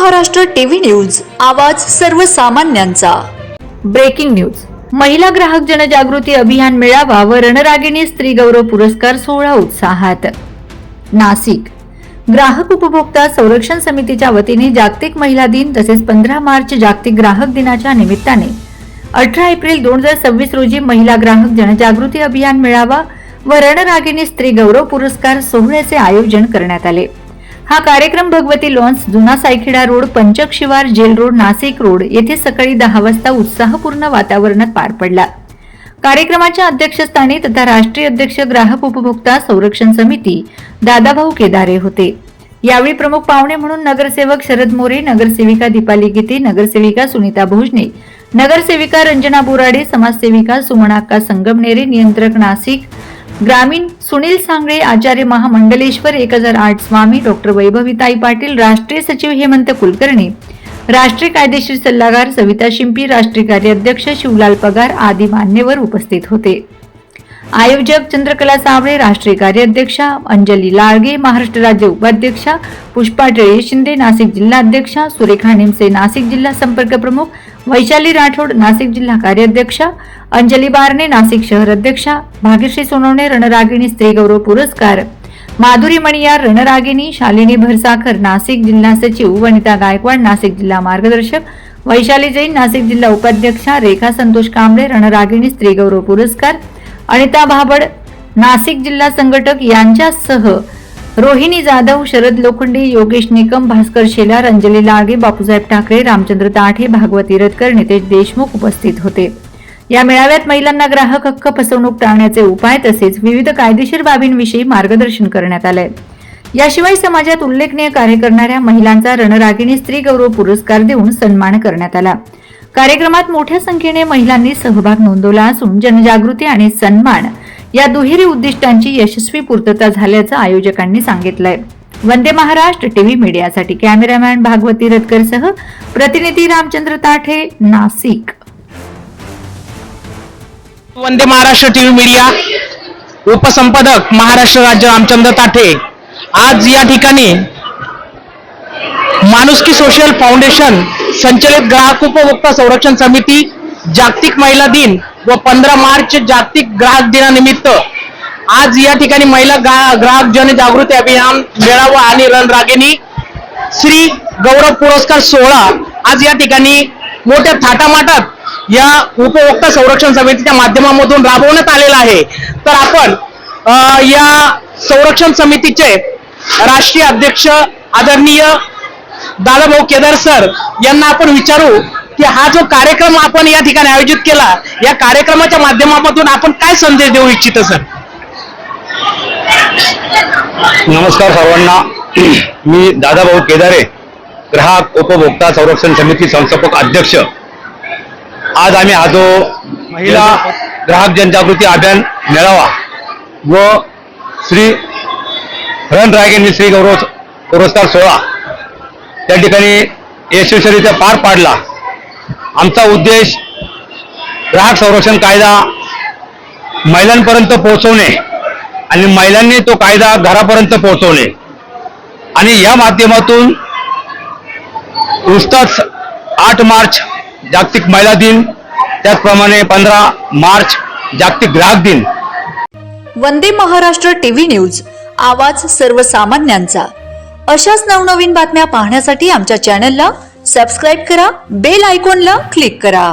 Maharashtra TV news, आवाज सर्वसामान्यांचा। Breaking news. महिला ग्राहक जनजागृती अभियान मेळावा व रणरागिणी स्त्री गौरव पुरस्कार सोहळा उत्साहात। नाशिक ग्राहक उपभोक्ता संरक्षण समितीच्या वतीने जागतिक महिला दिन तसेच 15 मार्च जागतिक ग्राहक दिनाच्या निमित्ताने 18 एप्रिल 2026 रोजी महिला ग्राहक जनजागृती अभियान मेळावा व रणरागिणी स्त्री गौरव पुरस्कार सोहळ्याचे आयोजन करण्यात आले। हा कार्यक्रम भगवती लॉन्स, जुना सायखेडा रोड, पंचक शिवार, जेल रोड, नाशिक रोड येथे सकाळी 10 वाजता उत्साहपूर्ण वातावरणात पार पडला। कार्यक्रमाच्या अध्यक्षस्थानी तथा राष्ट्रीय अध्यक्ष ग्राहक उपभोक्ता संरक्षण समिती दादाभाऊ केदारे होते। यावेळी प्रमुख पाहुणे म्हणून नगरसेवक शरद मोरे, नगरसेविका दीपाली गीते, नगरसेविका सुनीता भोजने, नगरसेविका रंजना बोराडे, समाजसेविका सुमनाक्का संगमनेरे, नियंत्रक नाशिक ग्रामीण सुनील सांगळे, आचार्य महामंडलेश्वर 1008 स्वामी, डॉक्टर वैभवीताई पाटील, राष्ट्रीय सचिव हेमंत कुलकर्णी, राष्ट्रीय कायदेशीर सल्लागार सविता शिंपी, राष्ट्रीय कार्याध्यक्ष शिवलाल पगार आदी मान्यवर उपस्थित होते। आयोजक चंद्रकला सावळे, राष्ट्रीय कार्याध्यक्षा अंजली लाळगे, महाराष्ट्र राज्य उपाध्यक्षा पुष्पा टेळे शिंदे, नाशिक जिल्हाध्यक्षा सुरेखा निमसे, नाशिक जिल्हा संपर्क प्रमुख वैशाली राठोड, नाशिक जिल्हा कार्याध्यक्षा अंजली बारणे, नाशिक शहर अध्यक्षा भाग्यश्री सोनवणे, रणरागिणी स्त्री गौरव पुरस्कार माधुरी मणियार, रणरागिणी शालिनी भरसाखर, नाशिक जिल्हा सचिव वनिता गायकवाड, नाशिक जिल्हा मार्गदर्शक वैशाली जैन, नाशिक जिल्हा उपाध्यक्षा रेखा संतोष कांबळे, रणरागिणी स्त्री गौरव पुरस्कार अनिता भाबड, नाशिक जिल्हा संघटक यांच्यासह रोहिणी जाधव, शरद लोखंडे, योगेश निकम, भास्कर शेलार, अंजली लाळगे, बापूसाहेब ठाकरे, रामचंद्र ताठे, भागवती रतकर, नितेश देशमुख उपस्थित होते। या मेळाव्यात महिलांना ग्राहक हक्क, फसवणूक टाळण्याचे उपाय तसेच विविध कायदेशीर बाबींविषयी मार्गदर्शन करण्यात आले। याशिवाय समाजात उल्लेखनीय कार्य करणाऱ्या महिलांचा रणरागिणी स्त्री गौरव पुरस्कार देऊन सन्मान करण्यात आला। कार्यक्रमात मोठ्या संख्येने महिलांनी सहभाग नोंदवला असून जनजागृती आणि सन्मान या दुहेरी उद्दिष्टांची यशस्वी पूर्तता झाल्याचं आयोजकांनी सांगितलंय। वंदे महाराष्ट्र टीव्ही मीडियासाठी कॅमेरामॅन भागवती रतकरसह प्रतिनिधी रामचंद्र ताठे, नाशिक। वंदे महाराष्ट्र टीव्ही मीडिया उपसंपादक महाराष्ट्र राज्य रामचंद्र ताठे आज या ठिकाणी माणुसकी सोशल फाउंडेशन संचलित ग्राहक उपभोक्ता संरक्षण समिती जागतिक महिला दिन व 15 मार्च जागतिक ग्राहक दिनानिमित्त आज या ठिकाणी महिला ग्राहक जनजागृती अभियान मेळावा आणि रणरागिणी श्री गौरव पुरस्कार सोहळा आज या ठिकाणी मोठ्या थाटामाटात या उपभोक्ता संरक्षण समितीच्या माध्यमातून राबवण्यात आलेला आहे। तर आपण या संरक्षण समितीचे राष्ट्रीय अध्यक्ष आदरणीय दादाभाऊ केदार सर यांना आपण विचारू की हा जो कार्यक्रम आपण या ठिकाणी आयोजित केला, या कार्यक्रमाच्या माध्यमातून आपण काय संदेश देऊ इच्छितो सर? नमस्कार सर्वांना, मी दादाभाऊ केदारे, ग्राहक उपभोक्ता संरक्षण समिती संस्थापक अध्यक्ष। आज आम्ही हा जो महिला ग्राहक जनजागृती अभियान मेळावा व श्री रणरागिणी श्री गौरव पुरस्कार सोहळा त्या ठिकाणी यशस्वीरित्या पार पाडला। आमचा उद्देश ग्राहक संरक्षण कायदा महिलांपर्यंत पोहोचवणे आणि महिलांनी तो कायदा घरापर्यंत पोहोचवणे आणि या माध्यमातून नुसताच 8 मार्च जागतिक महिला दिन, त्याचप्रमाणे 15 मार्च जागतिक ग्राहक दिन। वंदे महाराष्ट्र टीव्ही न्यूज, आवाज सर्वसामान्यांचा। अशाच नवनवीन बातम्या पाहण्यासाठी आमच्या चॅनलला सबस्क्राइब करा, बेल आयकॉनला क्लिक करा।